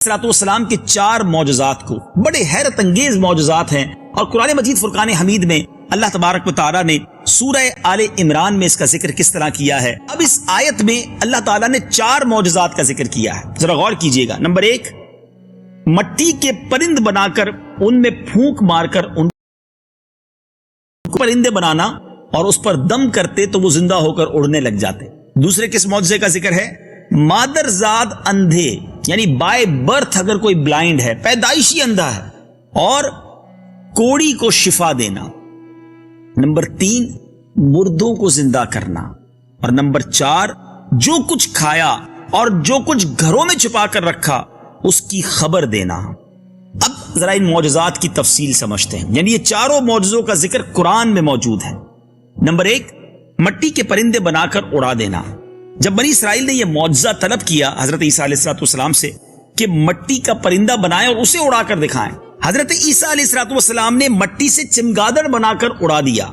والسلام کے 4 معجزات کو بڑے حیرت انگیز معجزات ہیں، اور قرآن مجید فرقان حمید میں اللہ تبارک و تعالیٰ نے سورہ آل عمران میں اس کا ذکر کس طرح کیا ہے۔ اب اس آیت میں اللہ تعالیٰ نے 4 معجزات کا ذکر کیا ہے، ذرا غور کیجئے گا۔ نمبر 1، مٹی کے پرند بنا کر ان میں پھونک مار کر ان کو پرندے بنانا اور اس پر دم کرتے تو وہ زندہ ہو کر اڑنے لگ جاتے۔ دوسرے کس معجزے کا ذکر ہے؟ مادر زاد اندھے، یعنی بائی برتھ اگر کوئی بلائنڈ ہے، پیدائشی اندھا ہے، اور کوڑی کو شفا دینا۔ نمبر 3، مردوں کو زندہ کرنا، اور نمبر 4، جو کچھ کھایا اور جو کچھ گھروں میں چھپا کر رکھا اس کی خبر دینا۔ اب ذرا ان معجزات کی تفصیل سمجھتے ہیں، یعنی یہ 4 معجزوں کا ذکر قرآن میں موجود ہے۔ نمبر 1، مٹی کے پرندے بنا کر اڑا دینا۔ جب بنی اسرائیل نے یہ معجزہ طلب کیا حضرت عیسیٰ علیہ السلام سے کہ مٹی کا پرندہ بنائیں اور اسے اڑا کر دکھائیں، حضرت عیسیٰ علیہ السلام نے مٹی سے چمگادڑ بنا کر اڑا دیا۔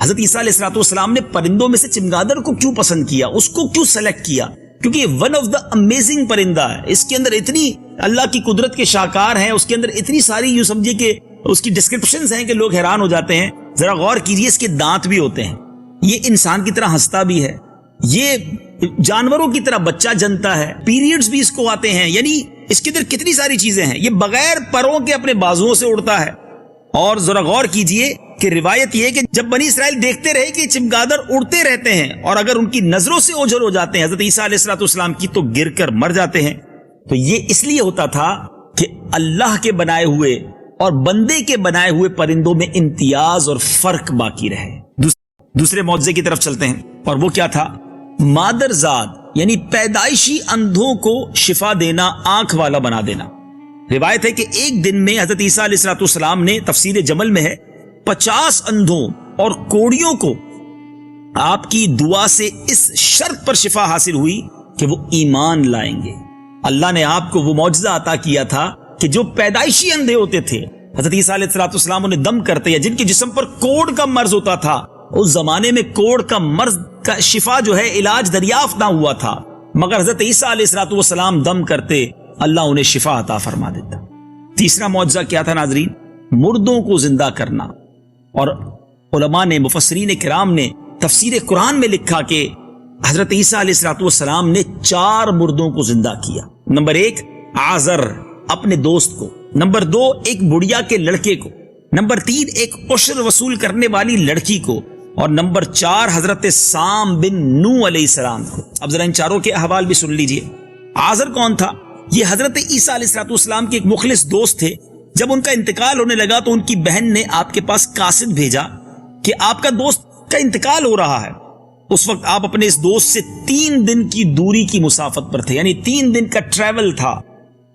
حضرت عیسیٰ علیہ السلام نے پرندوں میں سے چمگادڑ کو کیوں پسند کیا، اس کو کیوں سلیکٹ کیا؟ کیونکہ یہ ون آف دا امیزنگ پرندہ ہے، اس کے اندر اتنی اللہ کی قدرت کے شاکار ہیں، اس کے اندر اتنی ساری یوں سمجھے کہ اس کی ڈسکرپشنز ہیں کہ لوگ حیران ہو جاتے ہیں۔ ذرا غور کیجئے، اس کے دانت بھی ہوتے ہیں، یہ انسان کی طرح ہنستا بھی ہے، یہ جانوروں کی طرح بچہ جنتا ہے، پیریڈز بھی اس کو آتے ہیں، یعنی اس کے اندر کتنی ساری چیزیں ہیں۔ یہ بغیر پروں کے اپنے بازوؤں سے اڑتا ہے۔ اور ذرا غور کیجئے کہ روایت یہ ہے کہ جب بنی اسرائیل دیکھتے رہے کہ چمگادڑ اڑتے رہتے ہیں اور اگر ان کی نظروں سے اوجھل ہو جاتے ہیں حضرت عیسیٰ علیہ السلام کی تو گر کر مر جاتے ہیں، تو یہ اس لیے ہوتا تھا کہ اللہ کے بنائے ہوئے اور بندے کے بنائے ہوئے پرندوں میں امتیاز اور فرق باقی رہے۔ دوسرے معجزے کی طرف چلتے ہیں، اور وہ کیا تھا؟ مادر زاد، یعنی پیدائشی اندھوں کو شفا دینا، آنکھ والا بنا دینا۔ روایت ہے کہ ایک دن میں حضرت عیسیٰ علیہ السلام نے، تفسیر جمل میں ہے، 50 اندھوں اور کوڑیوں کو آپ کی دعا سے اس شرط پر شفا حاصل ہوئی کہ وہ ایمان لائیں گے۔ اللہ نے آپ کو وہ معجزہ عطا کیا تھا کہ جو پیدائشی اندھے ہوتے تھے حضرت عیسیٰ علیہ السلام انہیں دم کرتے، یا جن کے جسم پر کوڑ کا مرض ہوتا تھا، اس زمانے میں کوڑ کا مرض کا شفا جو ہے علاج دریافت نہ ہوا تھا، مگر حضرت عیسیٰ علیہ السلام دم کرتے، اللہ انہیں شفا عطا فرما دیتا۔ تیسرا معجزہ کیا تھا ناظرین؟ مردوں کو زندہ کرنا، اور علماء نے، مفسرین کرام نے تفسیر قرآن میں لکھا کہ حضرت عیسیٰ علیہ السلام نے 4 مردوں کو زندہ کیا۔ نمبر 1، آزر اپنے دوست کو، نمبر 2، ایک بڑھیا کے لڑکے کو، نمبر 3، ایک عشر وصول کرنے والی لڑکی کو، اور نمبر 4، حضرت سام بن نوح علیہ السلام کو۔ اب ذرا ان 4 کے احوال بھی سن لیجئے۔ آزر کون تھا؟ یہ حضرت عیسیٰ علیہ السلام کے ایک مخلص دوست تھے۔ جب ان کا انتقال ہونے لگا تو ان کی بہن نے آپ کے پاس قاصد بھیجا کہ آپ کا دوست کا انتقال ہو رہا ہے۔ اس وقت آپ اپنے اس دوست سے 3 دن کی دوری کی مسافت پر تھے، یعنی 3 دن کا ٹریول تھا۔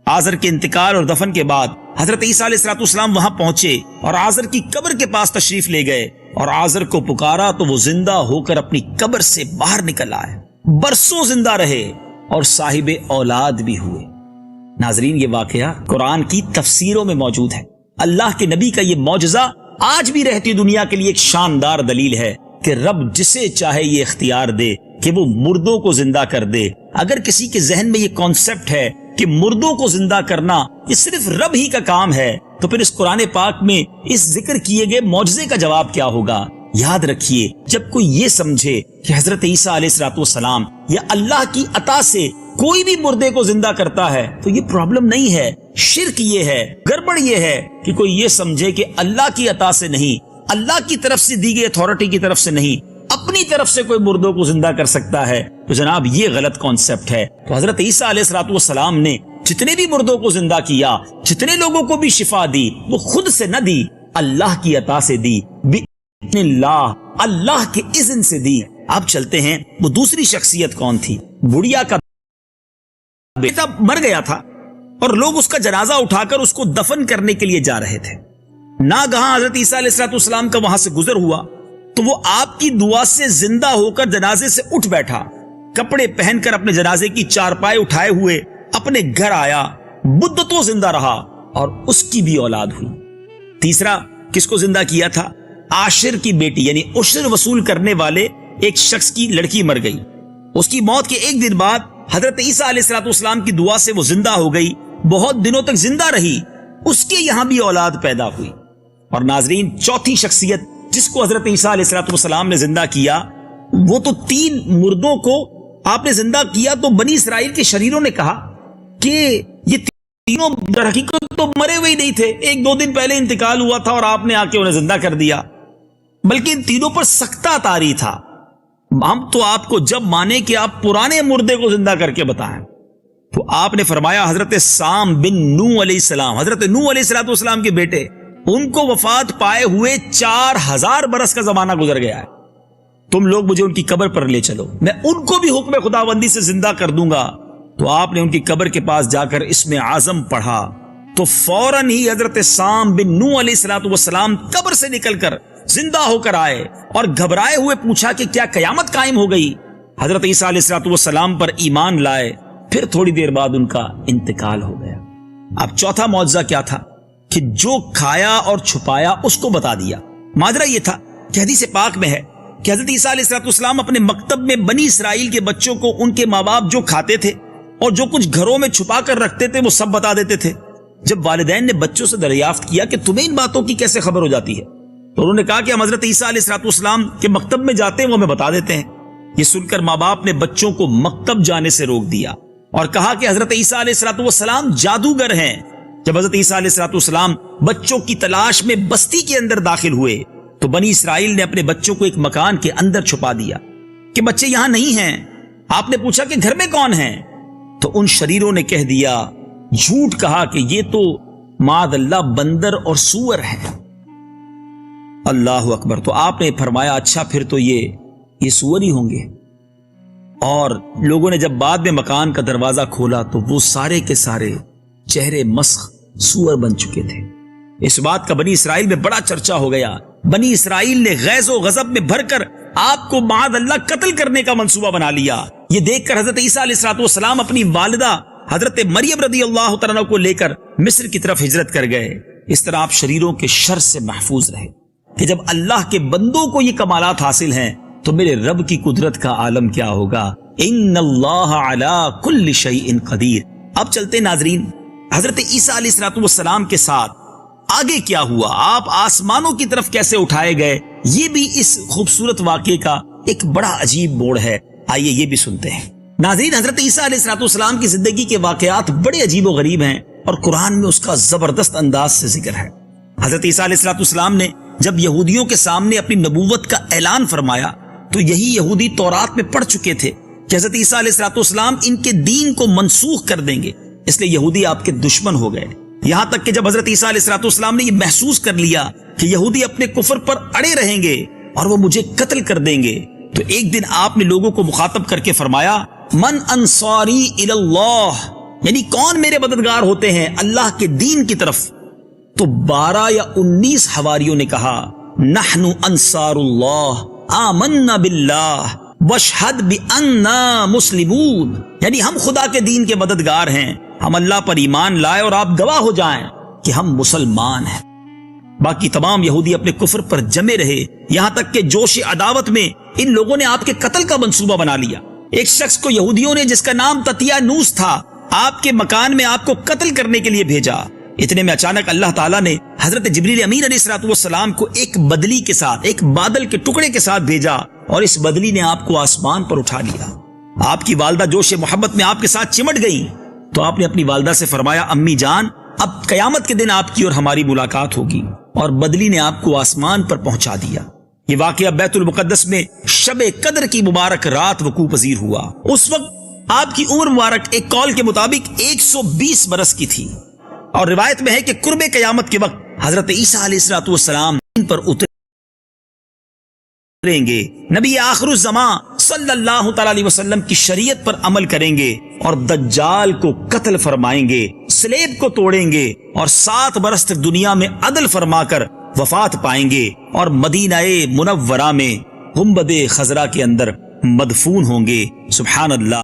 آزر کے انتقال اور دفن کے بعد حضرت عیسیٰ علیہ السلام وہاں پہنچے اور آزر کی قبر کے پاس تشریف لے گئے، اور آزر کو پکارا تو وہ زندہ ہو کر اپنی قبر سے باہر نکل آئے، برسوں زندہ رہے اور صاحب اولاد بھی ہوئے۔ ناظرین، یہ واقعہ قرآن کی تفسیروں میں موجود ہے۔ اللہ کے نبی کا یہ معجزہ آج بھی رہتی دنیا کے لیے ایک شاندار دلیل ہے کہ رب جسے چاہے یہ اختیار دے کہ وہ مردوں کو زندہ کر دے۔ اگر کسی کے ذہن میں یہ کانسیپٹ ہے کہ مردوں کو زندہ کرنا یہ صرف رب ہی کا کام ہے، تو پھر اس قرآن پاک میں اس ذکر کیے گئے معجزے کا جواب کیا ہوگا؟ یاد رکھیے، جب کوئی یہ سمجھے کہ حضرت عیسیٰ علیہ السلام یا اللہ کی عطا سے کوئی بھی مردے کو زندہ کرتا ہے تو یہ پرابلم نہیں ہے، شرک یہ ہے، گڑبڑ یہ ہے کہ کوئی یہ سمجھے کہ اللہ کی عطا سے نہیں، اللہ کی طرف سے دی گئی اتھارٹی کی طرف سے نہیں، اپنی طرف سے کوئی مردوں کو زندہ کر سکتا ہے، تو جناب یہ غلط کانسیپٹ ہے۔ تو حضرت عیسیٰ علیہ السلام نے جتنے بھی مردوں کو زندہ کیا، جتنے لوگوں کو بھی شفا دی، وہ خود سے نہ دی، اللہ کی عطا سے دی، اللہ کے اذن سے دی۔ آپ چلتے ہیں، وہ دوسری شخصیت کون تھی؟ بڑھیا کا بیٹا مر گیا تھا اور لوگ اس کا جنازہ اٹھا کر اس کو دفن کرنے کے لیے جا رہے تھے۔ ناگہاں حضرت عیسیٰ علیہ السلام کا وہاں سے گزر ہوا تو وہ آپ کی دعا سے زندہ ہو کر جنازے سے اٹھ بیٹھا، کپڑے پہن کر اپنے جنازے کی چارپائی اٹھائے ہوئے اپنے گھر آیا، مدتوں زندہ رہا اور اس کی بھی اولاد ہوئی۔ تیسرا کس کو زندہ کیا تھا؟ عاشر کی بیٹی، یعنی عشر وصول کرنے والے ایک شخص کی لڑکی مر گئی۔ اس کی موت کے 1 دن بعد حضرت عیسیٰ علیہ السلام کی دعا سے وہ زندہ ہو گئی بہت دنوں تک زندہ رہی، اس کے یہاں بھی اولاد پیدا ہوئی۔ اور ناظرین، چوتھی شخصیت جس کو حضرت عیسیٰ علیہ السلام نے زندہ کیا، وہ تو 3 مردوں کو آپ نے زندہ کیا تو بنی اسرائیل کے شریروں نے کہا کہ یہ تینوں در حقیقت تو مرے ہوئے ہی نہیں تھے، 1-2 دن پہلے انتقال ہوا تھا اور آپ نے آ کے انہیں زندہ کر دیا، بلکہ ان تینوں پر سکتہ طاری تھا۔ ہم تو آپ کو جب مانے کہ آپ پرانے مردے کو زندہ کر کے بتائیں، تو آپ نے فرمایا حضرت سام بن نوح علیہ السلام، حضرت نوح علیہ السلام کے بیٹے، ان کو وفات پائے ہوئے 4000 برس کا زمانہ گزر گیا ہے، تم لوگ مجھے ان کی قبر پر لے چلو، میں ان کو بھی حکم خداوندی سے زندہ کر دوں گا۔ تو آپ نے ان کی قبر کے پاس جا کر اسم اعظم پڑھا تو فوراً ہی حضرت سام بن نوح علیہ السلام قبر سے نکل کر زندہ ہو کر آئے اور گھبرائے ہوئے پوچھا کہ کیا قیامت قائم ہو گئی؟ حضرت عیسیٰ علیہ السلام پر ایمان لائے، پھر تھوڑی دیر بعد ان کا انتقال ہو گیا۔ اب چوتھا معجزہ کیا تھا کہ جو کھایا اور چھپایا اس کو بتا دیا۔ ماجرا یہ تھا کہ حدیث پاک میں ہے کہ حضرت عیسیٰ علیہ السلام اپنے مکتب میں بنی اسرائیل کے بچوں کو ان کے ماں باپ جو کھاتے تھے اور جو کچھ گھروں میں چھپا کر رکھتے تھے وہ سب بتا دیتے تھے۔ جب والدین نے بچوں سے دریافت کیا کہ تمہیں ان باتوں کی کیسے خبر ہو جاتی ہے، تو انہوں نے کہا کہ ہم حضرت عیسیٰ علیہ السلام کے مکتب میں جاتے ہیں، وہ ہمیں بتا دیتے ہیں۔ یہ سن کر ماں باپ نے بچوں کو مکتب جانے سے روک دیا اور کہا کہ حضرت عیسیٰ علیہ السلام جادوگر ہیں۔ جب حضرت عیسیٰ علیہ السلام بچوں کی تلاش میں بستی کے اندر داخل ہوئے تو بنی اسرائیل نے اپنے بچوں کو ایک مکان کے اندر چھپا دیا کہ بچے یہاں نہیں ہیں۔ آپ نے پوچھا کہ گھر میں کون ہیں؟ تو ان شریروں نے کہہ دیا، جھوٹ کہا کہ یہ تو معاذ اللہ بندر اور سور ہے۔ اللہ اکبر۔ تو آپ نے فرمایا اچھا پھر تو یہ سور ہی ہوں گے۔ اور لوگوں نے جب بعد میں مکان کا دروازہ کھولا تو وہ سارے کے سارے چہرے مسخ سور بن چکے تھے۔ اس بات کا بنی اسرائیل میں بڑا چرچا ہو گیا۔ بنی اسرائیل نے غیظ و غضب میں بھر کر آپ کو معاذ اللہ قتل کرنے کا منصوبہ بنا لیا۔ یہ دیکھ کر حضرت عیسیٰ علیہ السلام اپنی والدہ حضرت مریم رضی اللہ تعالیٰ کو لے کر مصر کی طرف ہجرت کر گئے۔ اس طرح آپ شریروں کے شر سے محفوظ رہے کہ جب اللہ کے بندوں کو یہ کمالات حاصل ہیں تو میرے رب کی قدرت کا عالم کیا ہوگا۔ ان اللہ علی کل شیء قدیر۔ اب چلتے ناظرین حضرت عیسیٰ علیہ السلام کے ساتھ آگے کیا ہوا، آپ آسمانوں کی طرف کیسے اٹھائے گئے، یہ بھی اس خوبصورت واقعے کا ایک بڑا عجیب موڑ ہے۔ آئیے یہ بھی سنتے ہیں۔ ناظرین، حضرت عیسیٰ علیہ السلام کی زندگی کے واقعات بڑے عجیب و غریب ہیں اور قرآن میں اس کا زبردست انداز سے ذکر ہے۔ حضرت عیسیٰ علیہ السلام نے جب یہودیوں کے سامنے اپنی نبوت کا اعلان فرمایا تو یہی یہودی تورات میں پڑھ چکے تھے کہ حضرت عیسیٰ علیہ السلام ان کے دین کو منسوخ کر دیں گے، اس لیے یہودی آپ کے دشمن ہو گئے۔ یہاں تک کہ جب حضرت عیسیٰ علیہ السلام نے یہ محسوس کر لیا کہ یہودی اپنے کفر پر اڑے رہیں گے اور وہ مجھے قتل کر دیں گے، تو ایک دن آپ نے لوگوں کو مخاطب کر کے فرمایا، من انصاری الی اللہ، یعنی کون میرے مددگار ہوتے ہیں اللہ کے دین کی طرف؟ تو 12 یا 19 حواریوں نے کہا، نحن انصار اللہ آمنا باللہ واشہد بأننا مسلمون، یعنی ہم خدا کے دین کے مددگار ہیں، ہم اللہ پر ایمان لائے اور آپ گواہ ہو جائیں کہ ہم مسلمان ہیں۔ باقی تمام یہودی اپنے کفر پر جمے رہے، یہاں تک کہ جوش عداوت میں ان لوگوں نے آپ کے قتل کا منصوبہ بنا لیا۔ ایک شخص کو یہودیوں نے جس کا نام تتیا نوس تھا آپ کے مکان میں آپ کو قتل کرنے کے لیے بھیجا۔ اتنے میں اچانک اللہ تعالیٰ نے حضرت جبریل امین علیہ السلام کو ایک بدلی کے ساتھ، ایک بادل کے ٹکڑے کے ساتھ بھیجا اور اس بدلی نے آپ کو آسمان پر اٹھا لیا۔ آپ کی والدہ جوش محبت میں آپ کے ساتھ چمٹ گئی تو آپ نے اپنی والدہ سے فرمایا، امی جان اب قیامت کے دن آپ کی اور ہماری ملاقات ہوگی، اور بدلی نے آپ کو آسمان پر پہنچا دیا۔ یہ واقعہ بیت المقدس میں شب قدر کی مبارک رات وقوع پذیر ہوا۔ اس وقت آپ کی عمر مبارک ایک قول کے مطابق 120 برس کی تھی، اور روایت میں ہے کہ قرب قیامت کے وقت حضرت عیسیٰ علیہ السلام ان پر اتریں گے، نبی آخر الزمان صلی اللہ تعالی علیہ وسلم کی شریعت پر عمل کریں گے اور دجال کو قتل فرمائیں گے، سلیب کو توڑیں گے اور 7 برس تک دنیا میں عدل فرما کر وفات پائیں گے اور مدینہ منورہ میں گنبد خضرا کے اندر مدفون ہوں گے۔ سبحان اللہ۔